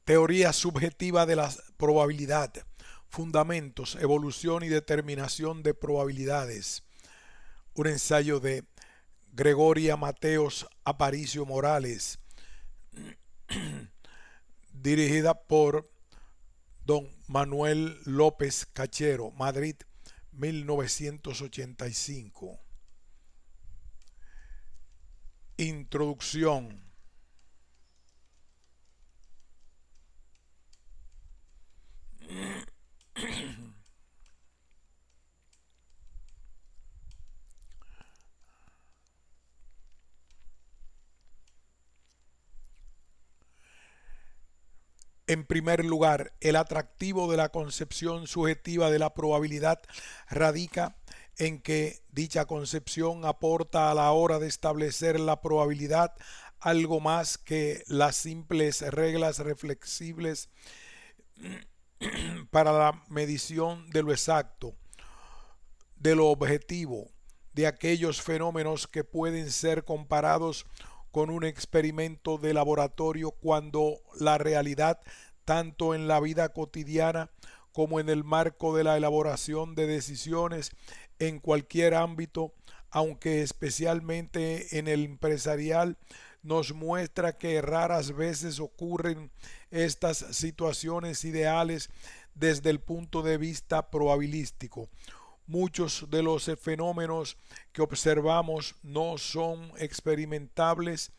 Teoría subjetiva de la probabilidad. Fundamentos, evolución y determinación de probabilidades. Un ensayo de Gregoria Mateos Aparicio Morales, dirigida por don Manuel López Cachero, Madrid, 1985. Introducción. En primer lugar, el atractivo de la concepción subjetiva de la probabilidad radica en que dicha concepción aporta a la hora de establecer la probabilidad algo más que las simples reglas reflexibles para la medición de lo exacto, de lo objetivo, de aquellos fenómenos que pueden ser comparados con un experimento de laboratorio cuando la realidad, tanto en la vida cotidiana como en el marco de la elaboración de decisiones en cualquier ámbito, aunque especialmente en el empresarial, nos muestra que raras veces ocurren estas situaciones ideales desde el punto de vista probabilístico. Muchos de los fenómenos que observamos no son experimentables,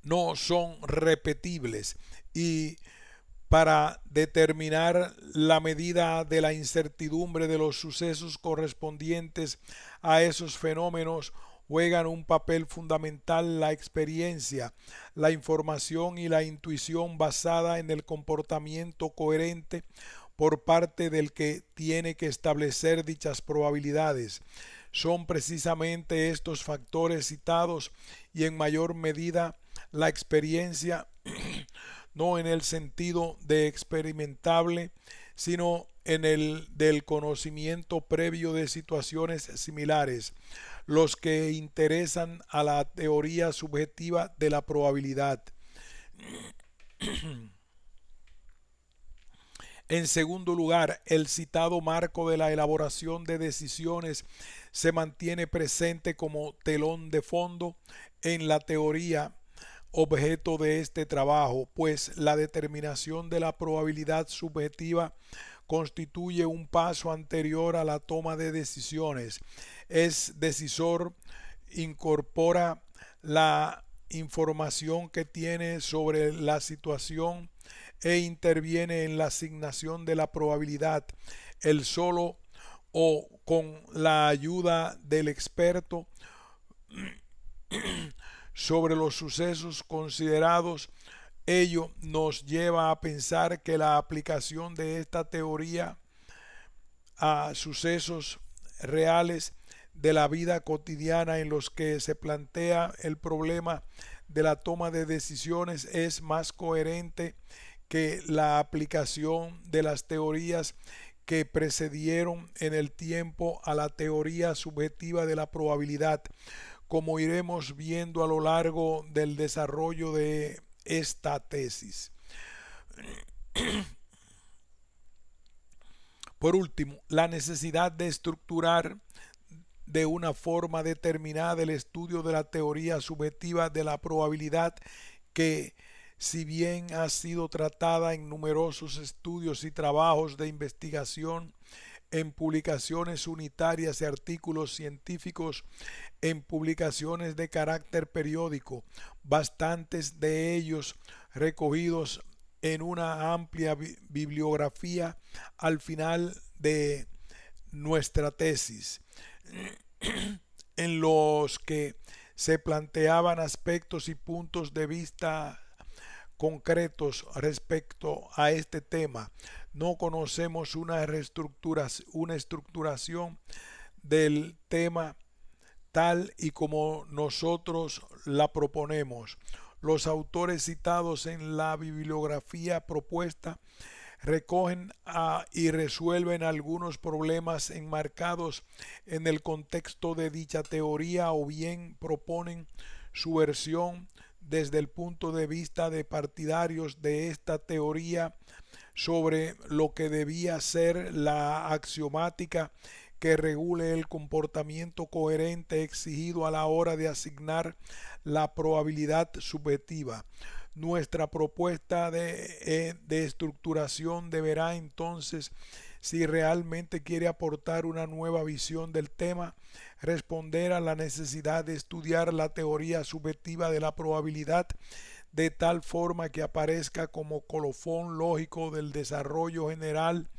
no son repetibles y para determinar la medida de la incertidumbre de los sucesos correspondientes a esos fenómenos juegan un papel fundamental la experiencia, la información y la intuición basada en el comportamiento coherente por parte del que tiene que establecer dichas probabilidades. Son precisamente estos factores citados y en mayor medida la experiencia, no en el sentido de experimentable, sino en el del conocimiento previo de situaciones similares, los que interesan a la teoría subjetiva de la probabilidad. En segundo lugar, el citado marco de la elaboración de decisiones se mantiene presente como telón de fondo en la teoría objeto de este trabajo, pues la determinación de la probabilidad subjetiva constituye un paso anterior a la toma de decisiones. Es decisor, incorpora la información que tiene sobre la situación e interviene en la asignación de la probabilidad. El solo o con la ayuda del experto sobre los sucesos considerados, ello nos lleva a pensar que la aplicación de esta teoría a sucesos reales de la vida cotidiana en los que se plantea el problema de la toma de decisiones es más coherente que la aplicación de las teorías que precedieron en el tiempo a la teoría subjetiva de la probabilidad, como iremos viendo a lo largo del desarrollo de esta tesis. Por último, la necesidad de estructurar de una forma determinada el estudio de la teoría subjetiva de la probabilidad que, si bien ha sido tratada en numerosos estudios y trabajos de investigación, en publicaciones unitarias y artículos científicos, en publicaciones de carácter periódico, bastantes de ellos recogidos en una amplia bibliografía al final de nuestra tesis, en los que se planteaban aspectos y puntos de vista concretos respecto a este tema. No conocemos una estructuración del tema tal y como nosotros la proponemos. Los autores citados en la bibliografía propuesta recogen y resuelven algunos problemas enmarcados en el contexto de dicha teoría o bien proponen su versión desde el punto de vista de partidarios de esta teoría sobre lo que debía ser la axiomática que regule el comportamiento coherente exigido a la hora de asignar la probabilidad subjetiva. Nuestra propuesta de estructuración deberá entonces, si realmente quiere aportar una nueva visión del tema, responder a la necesidad de estudiar la teoría subjetiva de la probabilidad de tal forma que aparezca como colofón lógico del desarrollo general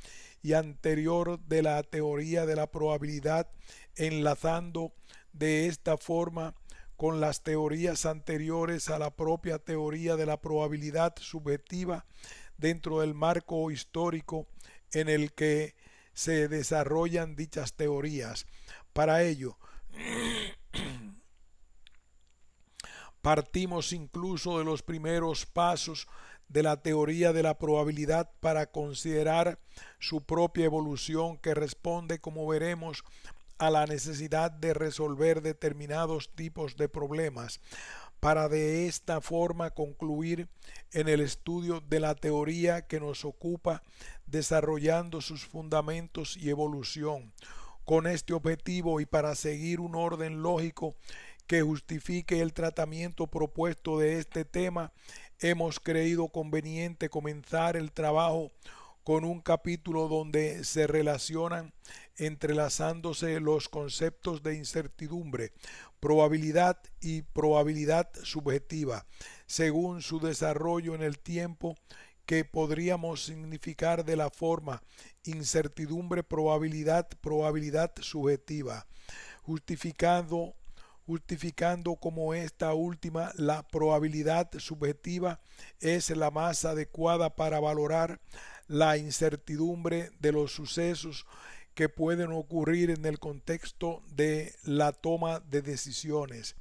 y anterior de la teoría de la probabilidad, enlazando de esta forma con las teorías anteriores a la propia teoría de la probabilidad subjetiva dentro del marco histórico en el que se desarrollan dichas teorías. Para ello, partimos incluso de los primeros pasos de la teoría de la probabilidad para considerar su propia evolución, que responde, como veremos, a la necesidad de resolver determinados tipos de problemas, para de esta forma concluir en el estudio de la teoría que nos ocupa, desarrollando sus fundamentos y evolución. Con este objetivo y para seguir un orden lógico que justifique el tratamiento propuesto de este tema, hemos creído conveniente comenzar el trabajo con un capítulo donde se relacionan entrelazándose los conceptos de incertidumbre, probabilidad y probabilidad subjetiva, según su desarrollo en el tiempo, que podríamos significar de la forma incertidumbre, probabilidad, probabilidad subjetiva, justificando como esta última la probabilidad subjetiva es la más adecuada para valorar la incertidumbre de los sucesos que pueden ocurrir en el contexto de la toma de decisiones.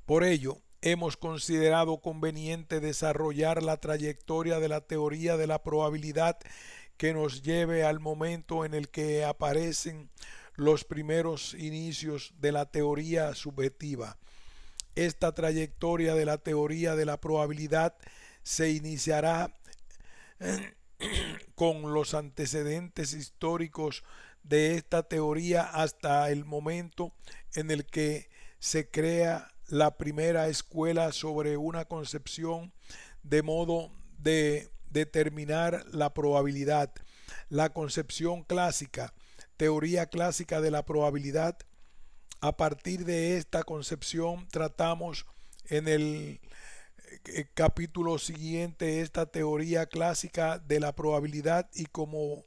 Por ello, hemos considerado conveniente desarrollar la trayectoria de la teoría de la probabilidad que nos lleve al momento en el que aparecen los primeros inicios de la teoría subjetiva. Esta trayectoria de la teoría de la probabilidad se iniciará con los antecedentes históricos de esta teoría hasta el momento en el que se crea la primera escuela sobre una concepción de modo de determinar la probabilidad. La concepción clásica, teoría clásica de la probabilidad. A partir de esta concepción tratamos en el capítulo siguiente esta teoría clásica de la probabilidad y cómo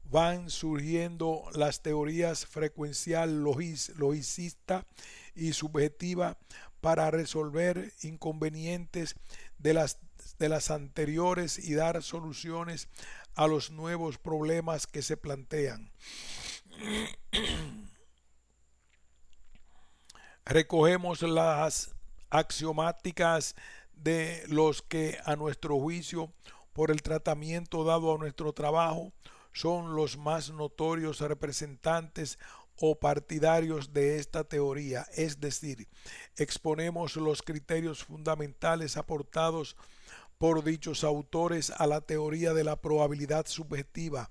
van surgiendo las teorías frecuencial, logicista y subjetiva para resolver inconvenientes de las anteriores y dar soluciones a los nuevos problemas que se plantean. Recogemos las axiomáticas de los que, a nuestro juicio, por el tratamiento dado a nuestro trabajo, son los más notorios representantes o partidarios de esta teoría, es decir, exponemos los criterios fundamentales aportados por dichos autores a la teoría de la probabilidad subjetiva,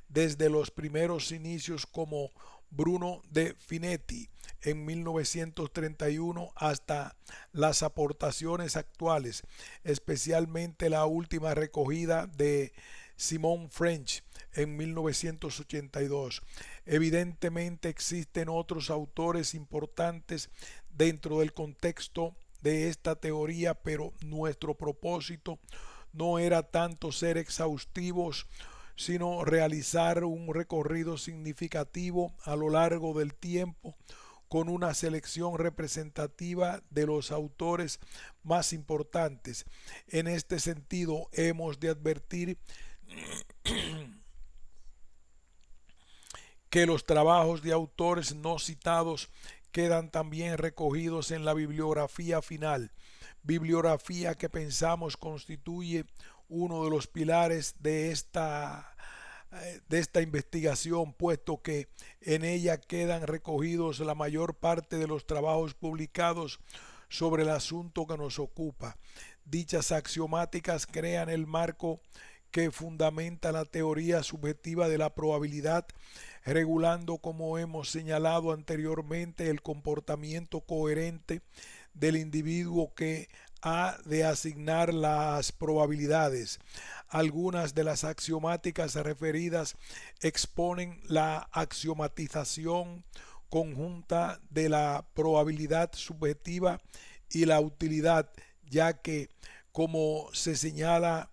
desde los primeros inicios como Bruno de Finetti en 1931 hasta las aportaciones actuales, especialmente la última recogida de Simon French en 1982. Evidentemente existen otros autores importantes dentro del contexto de esta teoría, pero nuestro propósito no era tanto ser exhaustivos, sino realizar un recorrido significativo a lo largo del tiempo con una selección representativa de los autores más importantes. En este sentido, hemos de advertir que los trabajos de autores no citados quedan también recogidos en la bibliografía final, bibliografía que pensamos constituye uno de los pilares de esta de esta investigación, puesto que en ella quedan recogidos la mayor parte de los trabajos publicados sobre el asunto que nos ocupa. Dichas axiomáticas crean el marco que fundamenta la teoría subjetiva de la probabilidad, regulando, como hemos señalado anteriormente, el comportamiento coherente del individuo que ha de asignar las probabilidades. Algunas de las axiomáticas referidas exponen la axiomatización conjunta de la probabilidad subjetiva y la utilidad, ya que, como se señala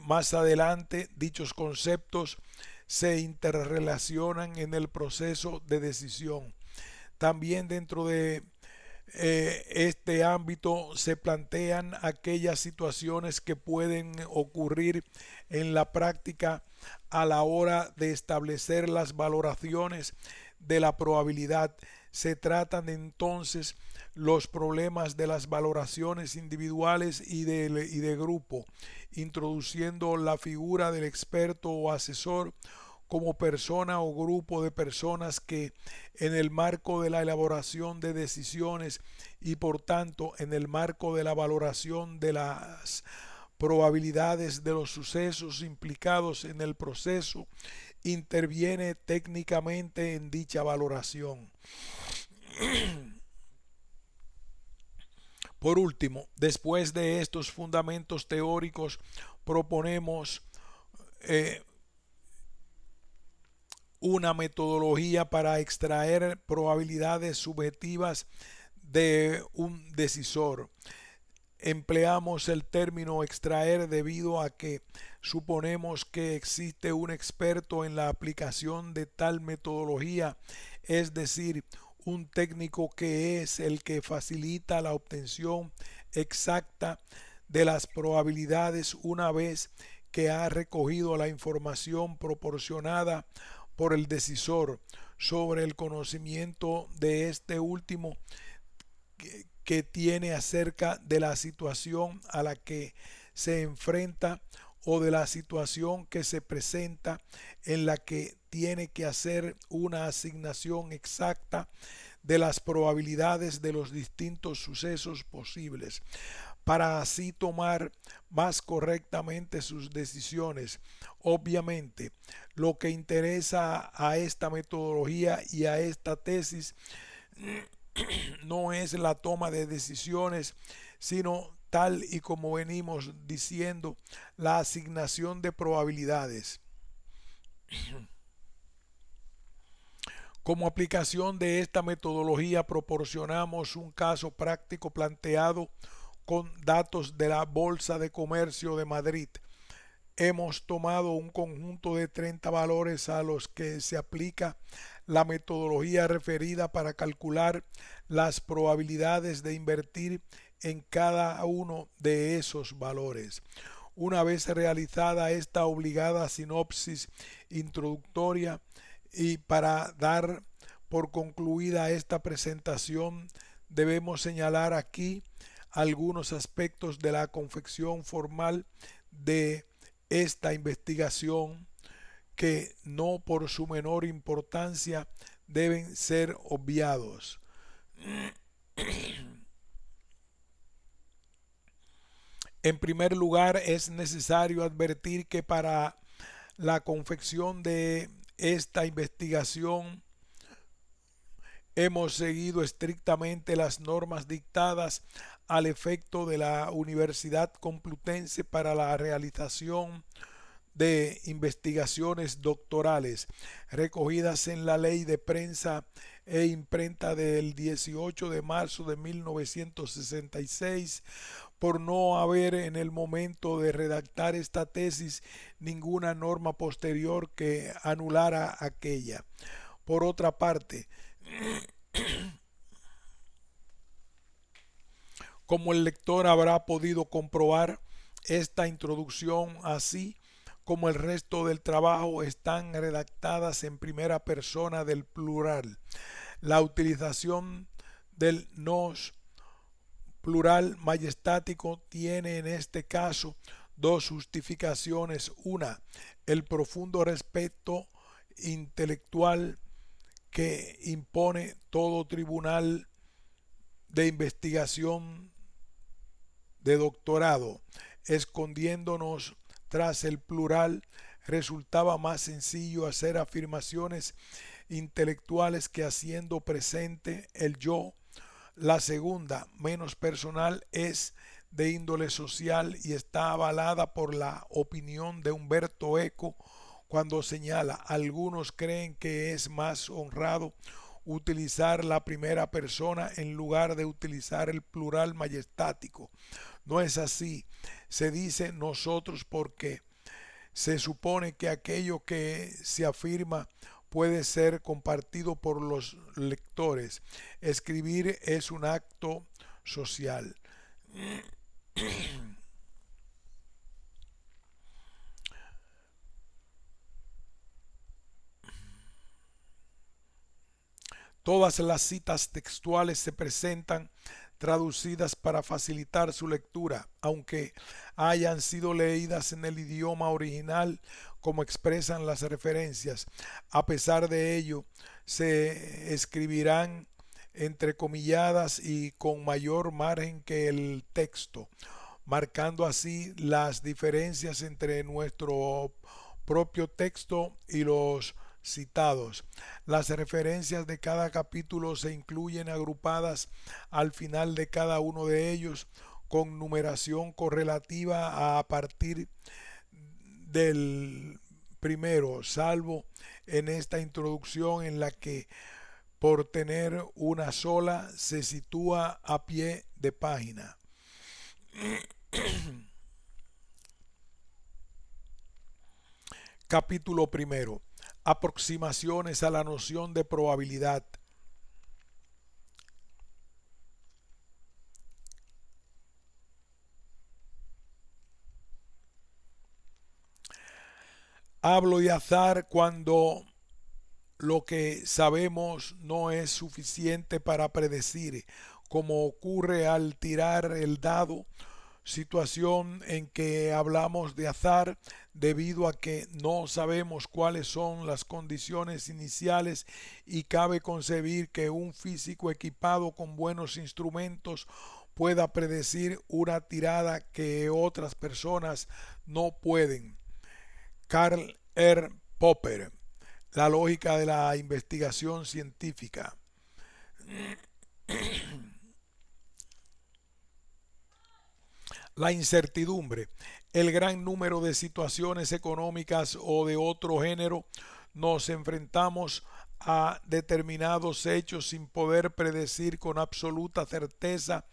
más adelante, dichos conceptos se interrelacionan en el proceso de decisión. También dentro de este ámbito se plantean aquellas situaciones que pueden ocurrir en la práctica a la hora de establecer las valoraciones de la probabilidad. Se tratan entonces los problemas de las valoraciones individuales y de grupo, introduciendo la figura del experto o asesor como persona o grupo de personas que, en el marco de la elaboración de decisiones y por tanto en el marco de la valoración de las probabilidades de los sucesos implicados en el proceso, interviene técnicamente en dicha valoración. Por último, después de estos fundamentos teóricos, proponemos una metodología para extraer probabilidades subjetivas de un decisor. Empleamos el término extraer debido a que suponemos que existe un experto en la aplicación de tal metodología, es decir, un técnico que es el que facilita la obtención exacta de las probabilidades una vez que ha recogido la información proporcionada por el decisor sobre el conocimiento de este último que tiene acerca de la situación a la que se enfrenta o de la situación que se presenta en la que tiene que hacer una asignación exacta de las probabilidades de los distintos sucesos posibles, para así tomar más correctamente sus decisiones. Obviamente, lo que interesa a esta metodología y a esta tesis no es la toma de decisiones, sino, tal y como venimos diciendo, la asignación de probabilidades. Como aplicación de esta metodología proporcionamos un caso práctico planteado con datos de la Bolsa de Comercio de Madrid. Hemos tomado un conjunto de 30 valores a los que se aplica la metodología referida para calcular las probabilidades de invertir en cada uno de esos valores. Una vez realizada esta obligada sinopsis introductoria y para dar por concluida esta presentación, debemos señalar aquí algunos aspectos de la confección formal de esta investigación que, no por su menor importancia, deben ser obviados. En primer lugar, es necesario advertir que para la confección de esta investigación hemos seguido estrictamente las normas dictadas al efecto de la Universidad Complutense para la realización de investigaciones doctorales, recogidas en la Ley de Prensa e Imprenta del 18 de marzo de 1966, por no haber en el momento de redactar esta tesis ninguna norma posterior que anulara aquella. Por otra parte, como el lector habrá podido comprobar, esta introducción, así como el resto del trabajo, están redactadas en primera persona del plural. La utilización del nos plural majestático tiene en este caso dos justificaciones. Una, el profundo respeto intelectual que impone todo tribunal de investigación de doctorado. Escondiéndonos tras el plural, resultaba más sencillo hacer afirmaciones intelectuales que haciendo presente el yo. La segunda, menos personal, es de índole social y está avalada por la opinión de Humberto Eco cuando señala: algunos creen que es más honrado utilizar la primera persona en lugar de utilizar el plural majestático. No es así. Se dice nosotros porque se supone que aquello que se afirma puede ser compartido por los lectores. Escribir es un acto social. Todas las citas textuales se presentan traducidas para facilitar su lectura, aunque hayan sido leídas en el idioma original como expresan las referencias. A pesar de ello, se escribirán entrecomilladas y con mayor margen que el texto, marcando así las diferencias entre nuestro propio texto y los citados. Las referencias de cada capítulo se incluyen agrupadas al final de cada uno de ellos con numeración correlativa a partir del primero, salvo en esta introducción en la que por tener una sola se sitúa a pie de página. Capítulo primero. Aproximaciones a la noción de probabilidad. Hablo de azar cuando lo que sabemos no es suficiente para predecir, como ocurre al tirar el dado, situación en que hablamos de azar debido a que no sabemos cuáles son las condiciones iniciales y cabe concebir que un físico equipado con buenos instrumentos pueda predecir una tirada que otras personas no pueden. Karl R. Popper. La lógica de la investigación científica. La incertidumbre. El gran número de situaciones económicas o de otro género nos enfrentamos a determinados hechos sin poder predecir con absoluta certeza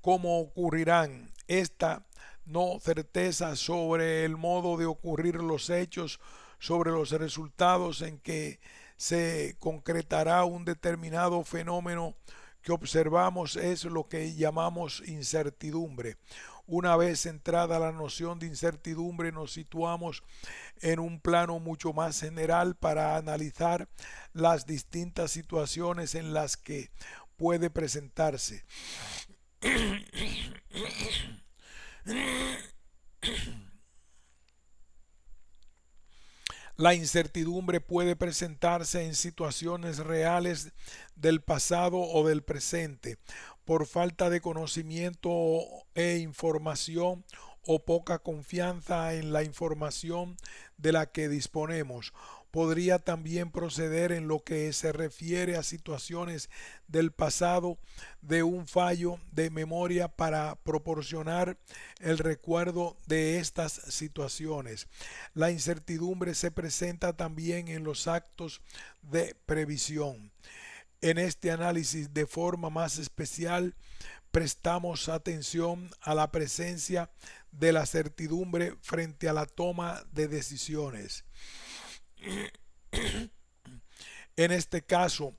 cómo ocurrirán. Esta no certeza sobre el modo de ocurrir los hechos, sobre los resultados en que se concretará un determinado fenómeno que observamos, es lo que llamamos incertidumbre. Una vez entrada la noción de incertidumbre, nos situamos en un plano mucho más general para analizar las distintas situaciones en las que puede presentarse. La incertidumbre puede presentarse en situaciones reales del pasado o del presente, por falta de conocimiento e información o poca confianza en la información de la que disponemos. Podría también proceder en lo que se refiere a situaciones del pasado de un fallo de memoria para proporcionar el recuerdo de estas situaciones. La incertidumbre se presenta también en los actos de previsión. En este análisis de forma más especial prestamos atención a la presencia de la certidumbre frente a la toma de decisiones. En este caso,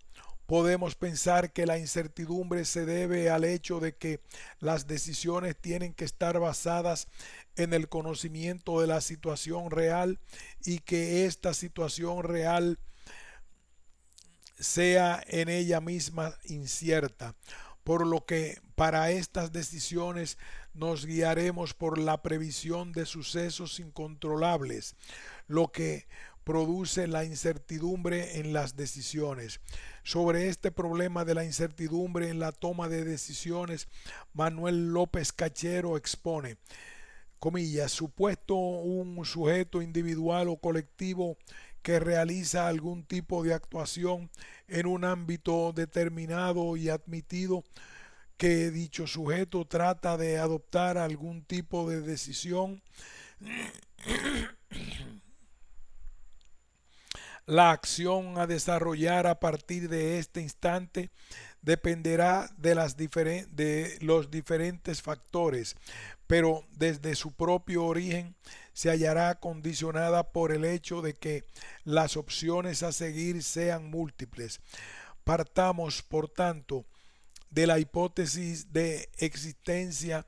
podemos pensar que la incertidumbre se debe al hecho de que las decisiones tienen que estar basadas en el conocimiento de la situación real y que esta situación real sea en ella misma incierta, por lo que Para estas decisiones nos guiaremos por la previsión de sucesos incontrolables, lo que produce la incertidumbre en las decisiones. Sobre este problema de la incertidumbre en la toma de decisiones, Manuel López Cachero expone, comillas, supuesto un sujeto individual o colectivo que realiza algún tipo de actuación en un ámbito determinado y admitido que dicho sujeto trata de adoptar algún tipo de decisión, la acción a desarrollar a partir de este instante dependerá de los diferentes factores, pero desde su propio origen se hallará condicionada por el hecho de que las opciones a seguir sean múltiples. Partamos, por tanto, de la hipótesis de existencia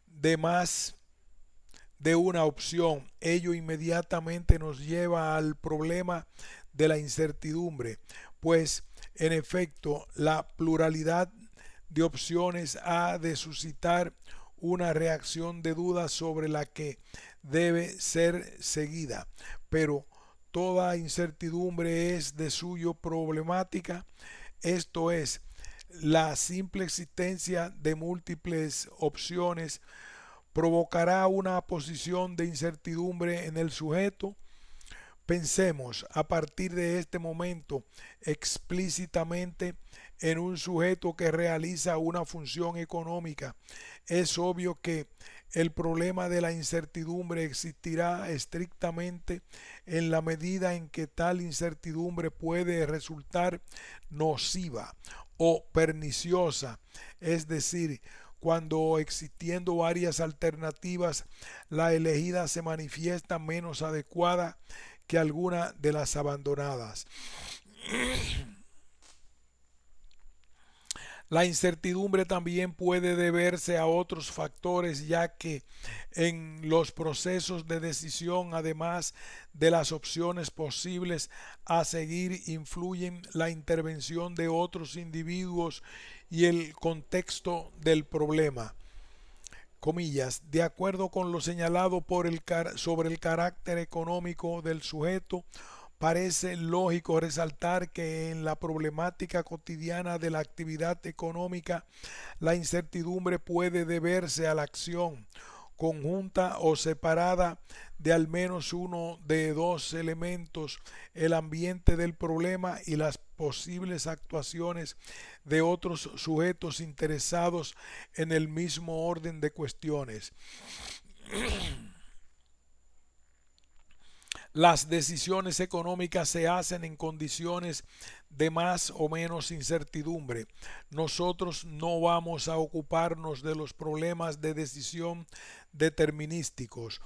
de más de una opción. Ello inmediatamente nos lleva al problema de la incertidumbre, pues en efecto la pluralidad de opciones ha de suscitar una reacción de duda sobre la que debe ser seguida, pero toda incertidumbre es de suyo problemática, esto es, la simple existencia de múltiples opciones provocará una posición de incertidumbre en el sujeto. Pensemos a partir de este momento explícitamente en un sujeto que realiza una función económica. Es obvio que el problema de la incertidumbre existirá estrictamente en la medida en que tal incertidumbre puede resultar nociva o perniciosa, es decir, cuando existiendo varias alternativas, la elegida se manifiesta menos adecuada que alguna de las abandonadas. La incertidumbre también puede deberse a otros factores, ya que en los procesos de decisión, además de las opciones posibles a seguir, influyen la intervención de otros individuos y el contexto del problema. Comillas, de acuerdo con lo señalado sobre el carácter económico del sujeto, parece lógico resaltar que en la problemática cotidiana de la actividad económica, la incertidumbre puede deberse a la acción conjunta o separada de al menos uno de dos elementos, el ambiente del problema y las posibles actuaciones de otros sujetos interesados en el mismo orden de cuestiones. Las decisiones económicas se hacen en condiciones de más o menos incertidumbre. Nosotros no vamos a ocuparnos de los problemas de decisión determinísticos,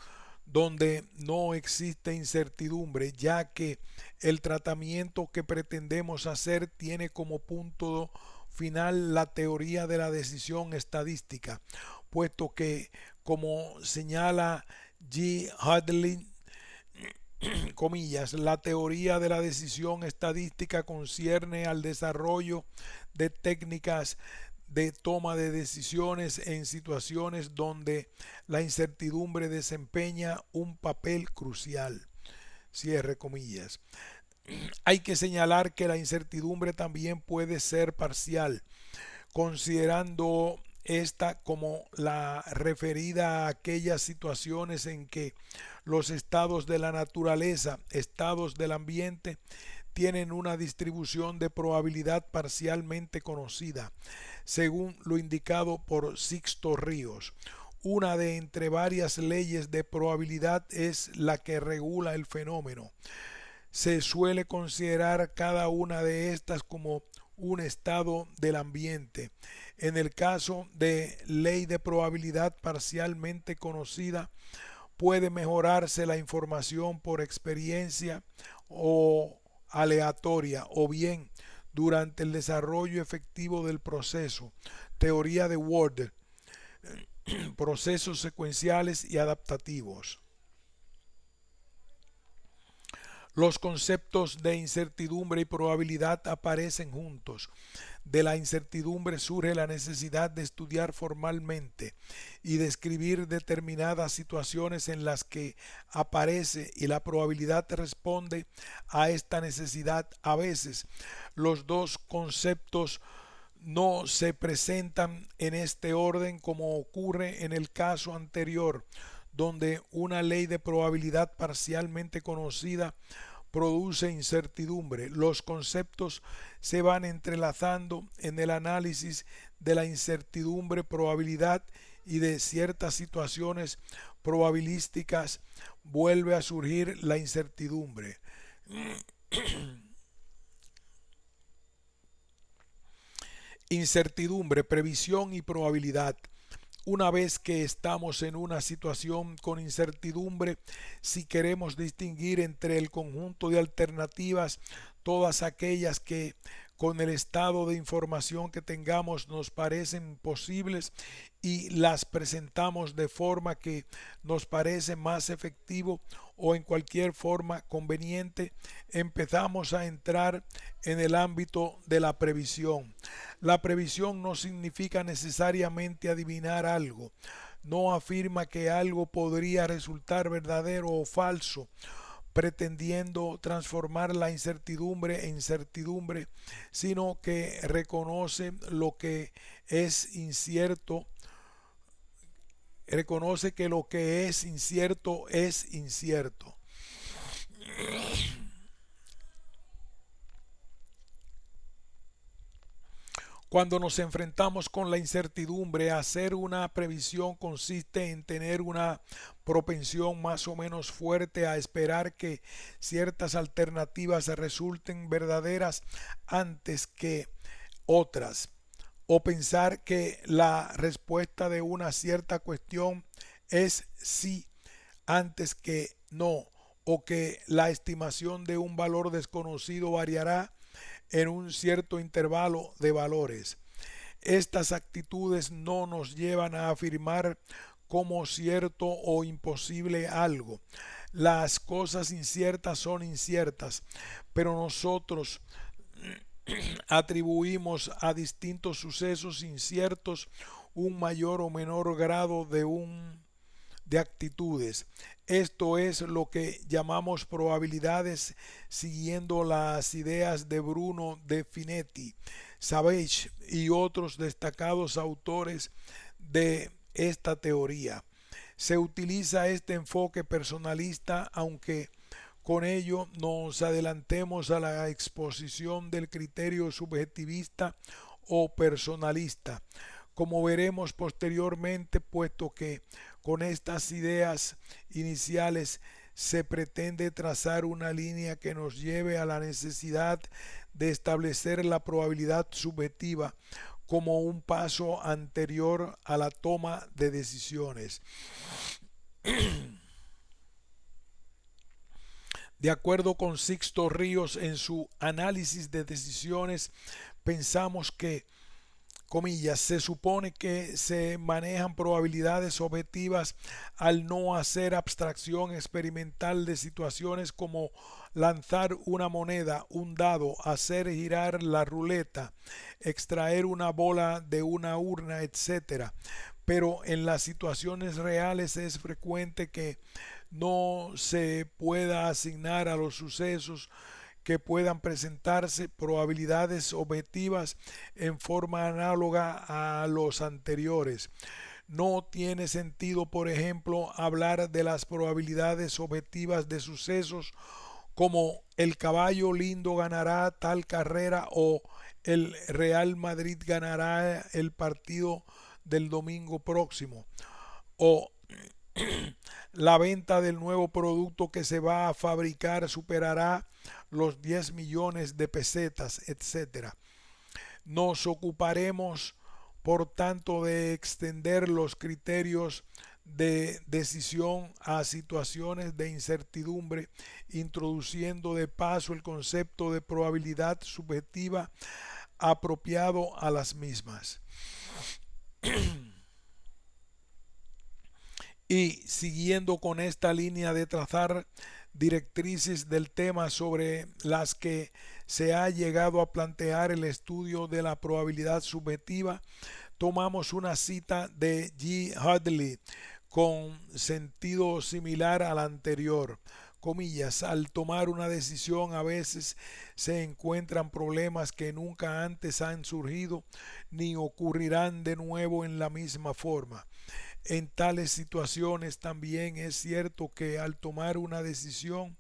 donde no existe incertidumbre, ya que el tratamiento que pretendemos hacer tiene como punto final la teoría de la decisión estadística, puesto que, como señala G. Hadley, comillas, la teoría de la decisión estadística concierne al desarrollo de técnicas de toma de decisiones en situaciones donde la incertidumbre desempeña un papel crucial. Cierre comillas. Hay que señalar que la incertidumbre también puede ser parcial, considerando esta como la referida a aquellas situaciones en que los estados de la naturaleza, estados del ambiente, tienen una distribución de probabilidad parcialmente conocida, según lo indicado por Sixto Ríos. Una de entre varias leyes de probabilidad es la que regula el fenómeno. Se suele considerar cada una de estas como un estado del ambiente. En el caso de ley de probabilidad parcialmente conocida, puede mejorarse la información por experiencia o aleatoria o bien durante el desarrollo efectivo del proceso. Teoría de Ward, procesos secuenciales y adaptativos. Los conceptos de incertidumbre y probabilidad aparecen juntos. De la incertidumbre surge la necesidad de estudiar formalmente y describir determinadas situaciones en las que aparece, y la probabilidad responde a esta necesidad. A veces los dos conceptos no se presentan en este orden, como ocurre en el caso anterior, donde una ley de probabilidad parcialmente conocida produce incertidumbre. Los conceptos se van entrelazando en el análisis de la incertidumbre, probabilidad, y de ciertas situaciones probabilísticas vuelve a surgir la incertidumbre. Incertidumbre, previsión y probabilidad. Una vez que estamos en una situación con incertidumbre, si queremos distinguir entre el conjunto de alternativas, todas aquellas que con el estado de información que tengamos nos parecen posibles, y las presentamos de forma que nos parece más efectivo o en cualquier forma conveniente, empezamos a entrar en el ámbito de la previsión. La previsión no significa necesariamente adivinar algo, no afirma que algo podría resultar verdadero o falso, pretendiendo transformar la incertidumbre en certidumbre, sino que reconoce lo que es incierto, reconoce que lo que es incierto es incierto. Cuando nos enfrentamos con la incertidumbre, hacer una previsión consiste en tener una propensión más o menos fuerte a esperar que ciertas alternativas resulten verdaderas antes que otras, o pensar que la respuesta de una cierta cuestión es sí antes que no, o que la estimación de un valor desconocido variará en un cierto intervalo de valores. Estas actitudes no nos llevan a afirmar como cierto o imposible algo. Las cosas inciertas son inciertas, pero nosotros atribuimos a distintos sucesos inciertos un mayor o menor grado de actitudes. Esto es lo que llamamos probabilidades, siguiendo las ideas de Bruno de Finetti, Savage y otros destacados autores de esta teoría. Se utiliza este enfoque personalista, aunque con ello nos adelantemos a la exposición del criterio subjetivista o personalista, como veremos posteriormente, puesto que con estas ideas iniciales se pretende trazar una línea que nos lleve a la necesidad de establecer la probabilidad subjetiva como un paso anterior a la toma de decisiones. De acuerdo con Sixto Ríos en su análisis de decisiones, pensamos que, comillas, se supone que se manejan probabilidades objetivas al no hacer abstracción experimental de situaciones como lanzar una moneda, un dado, hacer girar la ruleta, extraer una bola de una urna, etc. Pero en las situaciones reales es frecuente que no se pueda asignar a los sucesos que puedan presentarse probabilidades objetivas en forma análoga a los anteriores. No tiene sentido, por ejemplo, hablar de las probabilidades objetivas de sucesos como el caballo lindo ganará tal carrera o el Real Madrid ganará el partido del domingo próximo, o la venta del nuevo producto que se va a fabricar superará los 10 millones de pesetas, etc. Nos ocuparemos, por tanto, de extender los criterios de decisión a situaciones de incertidumbre, introduciendo de paso el concepto de probabilidad subjetiva apropiado a las mismas. Y siguiendo con esta línea de trazar directrices del tema sobre las que se ha llegado a plantear el estudio de la probabilidad subjetiva, tomamos una cita de G. Hadley con sentido similar al anterior. Comillas, al tomar una decisión a veces se encuentran problemas que nunca antes han surgido ni ocurrirán de nuevo en la misma forma. En tales situaciones también es cierto que al tomar una decisión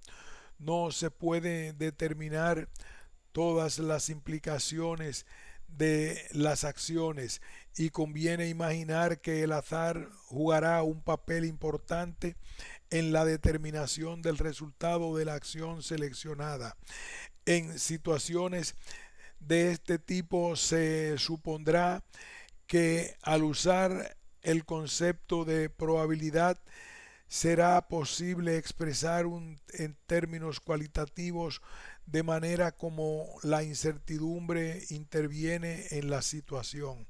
no se puede determinar todas las implicaciones de las acciones y conviene imaginar que el azar jugará un papel importante en la determinación del resultado de la acción seleccionada. En situaciones de este tipo se supondrá que al usar el concepto de probabilidad será posible expresar en términos cualitativos de manera como la incertidumbre interviene en la situación.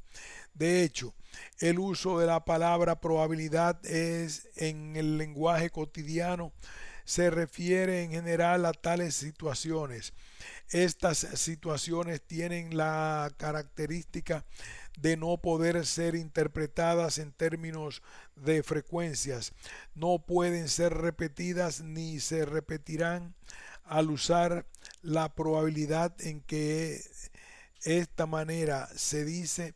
De hecho, el uso de la palabra probabilidad es en el lenguaje cotidiano se refiere en general a tales situaciones. Estas situaciones tienen la característica de no poder ser interpretadas en términos de frecuencias, no pueden ser repetidas ni se repetirán al usar la probabilidad en que esta manera se dice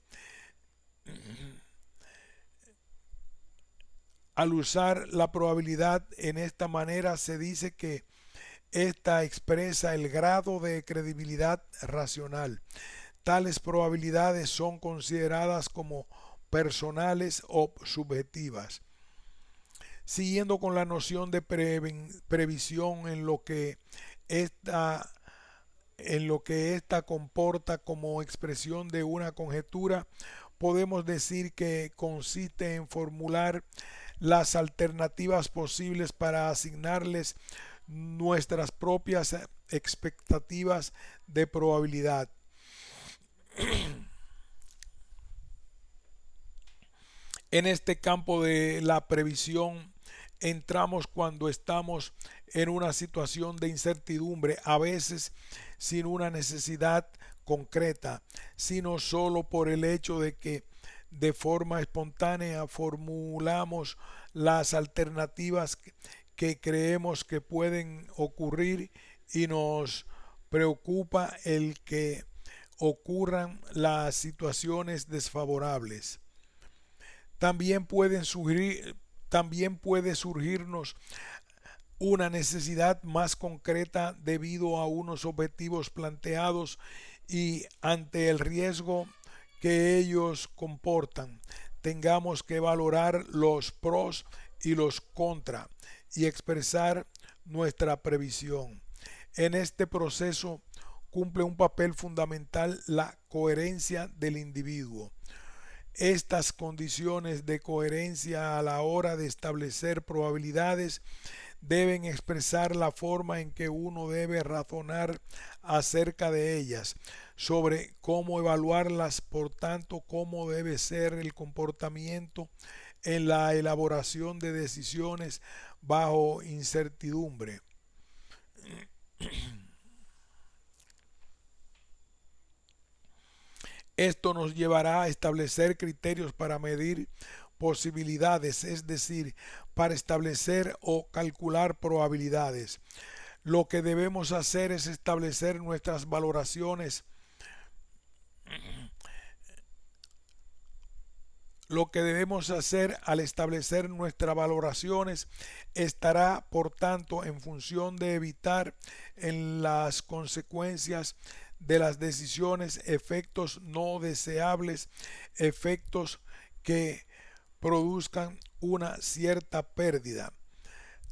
al usar la probabilidad en esta manera se dice que esta expresa el grado de credibilidad racional. Tales probabilidades son consideradas como personales o subjetivas. Siguiendo con la noción de previsión esta, en lo que ésta comporta como expresión de una conjetura, podemos decir que consiste en formular las alternativas posibles para asignarles nuestras propias expectativas de probabilidad. En este campo de la previsión entramos cuando estamos en una situación de incertidumbre, a veces sin una necesidad concreta, sino solo por el hecho de que de forma espontánea formulamos las alternativas que creemos que pueden ocurrir y nos preocupa el que ocurran las situaciones desfavorables. También también puede surgirnos una necesidad más concreta debido a unos objetivos planteados y ante el riesgo que ellos comportan. Tengamos que valorar los pros y los contra y expresar nuestra previsión. En este proceso cumple un papel fundamental la coherencia del individuo. Estas condiciones de coherencia a la hora de establecer probabilidades deben expresar la forma en que uno debe razonar acerca de ellas, sobre cómo evaluarlas, por tanto, cómo debe ser el comportamiento en la elaboración de decisiones bajo incertidumbre. Esto nos llevará a establecer criterios para medir posibilidades, es decir, para establecer o calcular probabilidades. Lo que debemos hacer es establecer nuestras valoraciones. Lo que debemos hacer al establecer nuestras valoraciones estará, por tanto, en función de evitar en las consecuencias de las decisiones efectos no deseables, efectos que produzcan una cierta pérdida.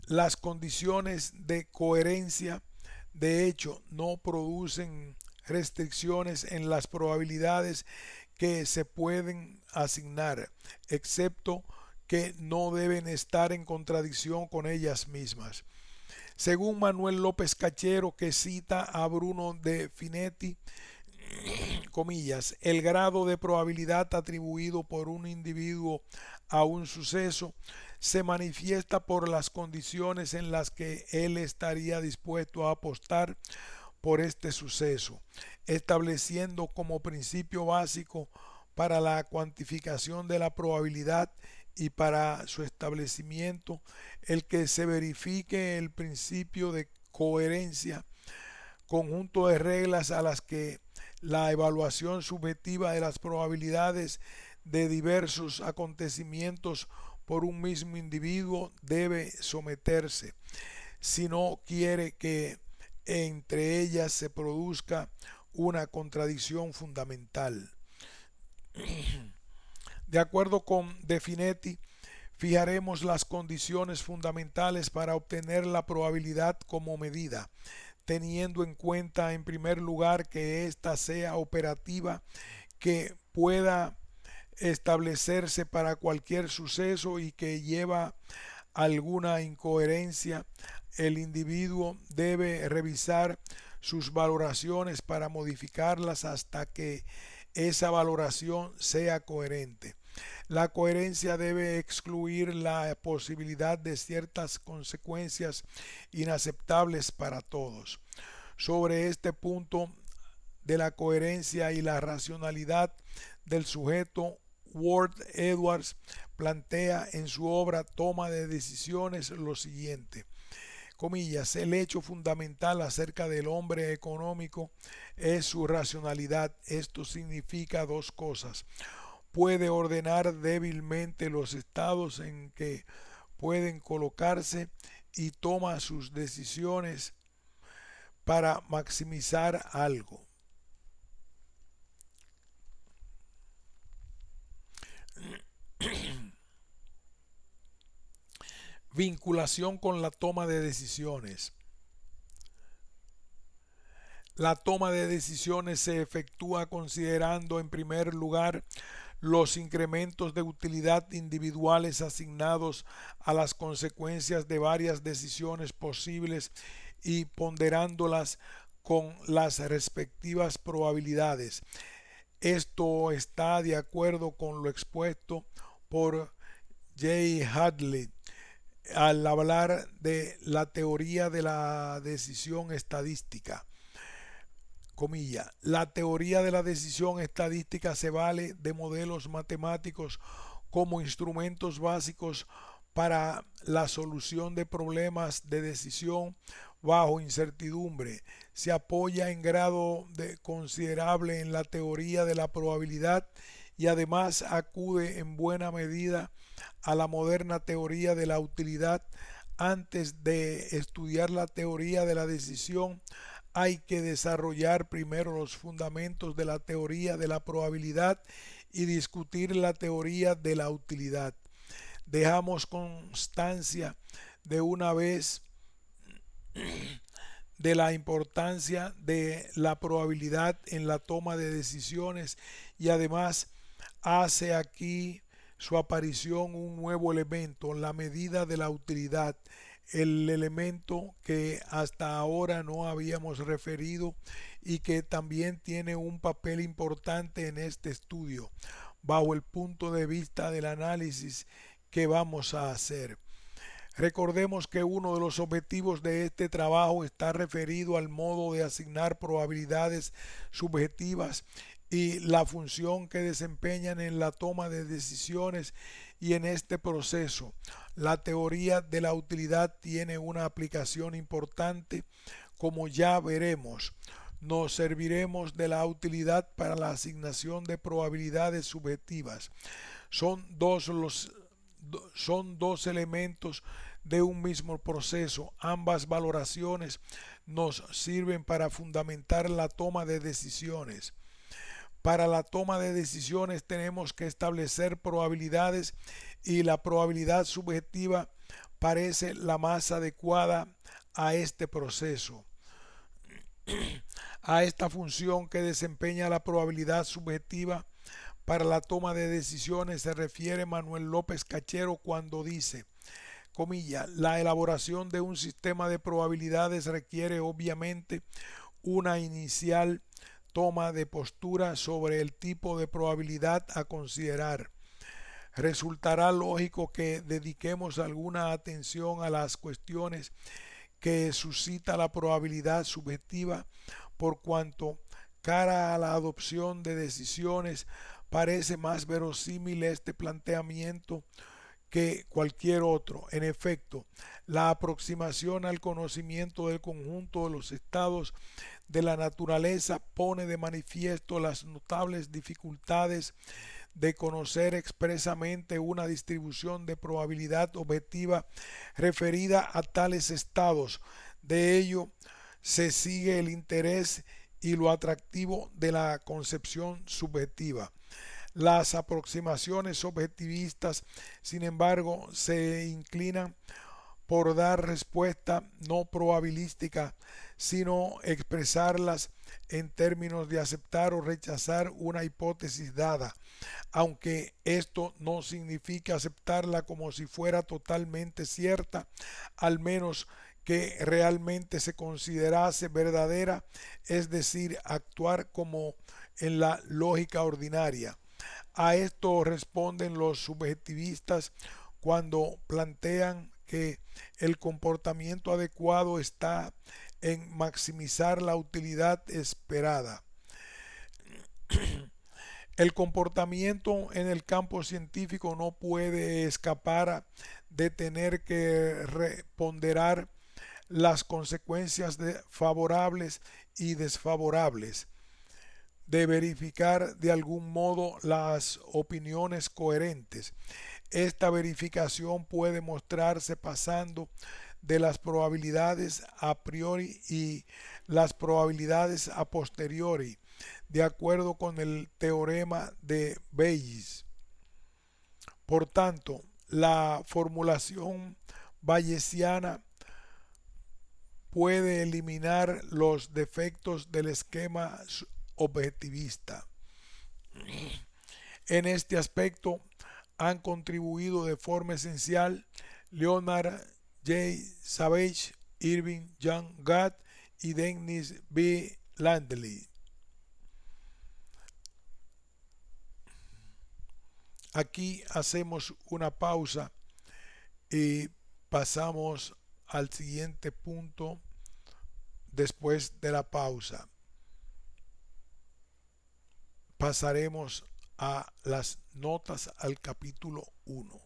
Las condiciones de coherencia, de hecho, no producen restricciones en las probabilidades que se pueden asignar, excepto que no deben estar en contradicción con ellas mismas. Según Manuel López Cachero, que cita a Bruno de Finetti, comillas, el grado de probabilidad atribuido por un individuo a un suceso se manifiesta por las condiciones en las que él estaría dispuesto a apostar por este suceso, estableciendo como principio básico para la cuantificación de la probabilidad y para su establecimiento el que se verifique el principio de coherencia, conjunto de reglas a las que la evaluación subjetiva de las probabilidades de diversos acontecimientos por un mismo individuo debe someterse, si no quiere que entre ellas se produzca una contradicción fundamental. De acuerdo con De Finetti, fijaremos las condiciones fundamentales para obtener la probabilidad como medida, teniendo en cuenta en primer lugar que ésta sea operativa, que pueda establecerse para cualquier suceso y que lleva alguna incoherencia. El individuo debe revisar sus valoraciones para modificarlas hasta que esa valoración sea coherente. La coherencia debe excluir la posibilidad de ciertas consecuencias inaceptables para todos. Sobre este punto de la coherencia y la racionalidad del sujeto, Ward Edwards plantea en su obra Toma de Decisiones lo siguiente: comillas, el hecho fundamental acerca del hombre económico es su racionalidad. Esto significa dos cosas: puede ordenar débilmente los estados en que pueden colocarse y toma sus decisiones para maximizar algo. Vinculación con la toma de decisiones. La toma de decisiones se efectúa considerando en primer lugar los incrementos de utilidad individuales asignados a las consecuencias de varias decisiones posibles y ponderándolas con las respectivas probabilidades. Esto está de acuerdo con lo expuesto por J. Hadley al hablar de la teoría de la decisión estadística. Comilla, la teoría de la decisión estadística se vale de modelos matemáticos como instrumentos básicos para la solución de problemas de decisión bajo incertidumbre. Se apoya en grado considerable en la teoría de la probabilidad y además acude en buena medida a la moderna teoría de la utilidad. Antes de estudiar la teoría de la decisión, hay que desarrollar primero los fundamentos de la teoría de la probabilidad y discutir la teoría de la utilidad. Dejamos constancia de una vez de la importancia de la probabilidad en la toma de decisiones y además hace aquí su aparición un nuevo elemento, la medida de la utilidad, el elemento que hasta ahora no habíamos referido y que también tiene un papel importante en este estudio, bajo el punto de vista del análisis que vamos a hacer. Recordemos que uno de los objetivos de este trabajo está referido al modo de asignar probabilidades subjetivas y la función que desempeñan en la toma de decisiones, y en este proceso la teoría de la utilidad tiene una aplicación importante. Como ya veremos, nos serviremos de la utilidad para la asignación de probabilidades subjetivas. Son dos elementos de un mismo proceso. Ambas valoraciones nos sirven para fundamentar la toma de decisiones. Para la toma de decisiones tenemos que establecer probabilidades y la probabilidad subjetiva parece la más adecuada a este proceso. A esta función que desempeña la probabilidad subjetiva para la toma de decisiones se refiere Manuel López Cachero cuando dice, comilla, la elaboración de un sistema de probabilidades requiere obviamente una inicial toma de postura sobre el tipo de probabilidad a considerar. Resultará lógico que dediquemos alguna atención a las cuestiones que suscita la probabilidad subjetiva, por cuanto cara a la adopción de decisiones parece más verosímil este planteamiento que cualquier otro. En efecto, la aproximación al conocimiento del conjunto de los estados de la naturaleza pone de manifiesto las notables dificultades de conocer expresamente una distribución de probabilidad objetiva referida a tales estados. De ello se sigue el interés y lo atractivo de la concepción subjetiva. Las aproximaciones objetivistas, sin embargo, se inclinan por dar respuesta no probabilística, sino expresarlas en términos de aceptar o rechazar una hipótesis dada, aunque esto no significa aceptarla como si fuera totalmente cierta, al menos que realmente se considerase verdadera, es decir, actuar como en la lógica ordinaria. A esto responden los subjetivistas cuando plantean que el comportamiento adecuado está en maximizar la utilidad esperada. El comportamiento en el campo científico no puede escapar de tener que ponderar las consecuencias favorables y desfavorables, de verificar de algún modo las opiniones coherentes. Esta verificación puede mostrarse pasando de las probabilidades a priori y las probabilidades a posteriori, de acuerdo con el teorema de Bayes. Por tanto, la formulación bayesiana puede eliminar los defectos del esquema objetivista. En este aspecto han contribuido de forma esencial Leonard J. Savage, Irving John Gatt y Dennis B. Landley. Aquí hacemos una pausa y pasamos al siguiente punto después de la pausa. Pasaremos a las notas al capítulo 1.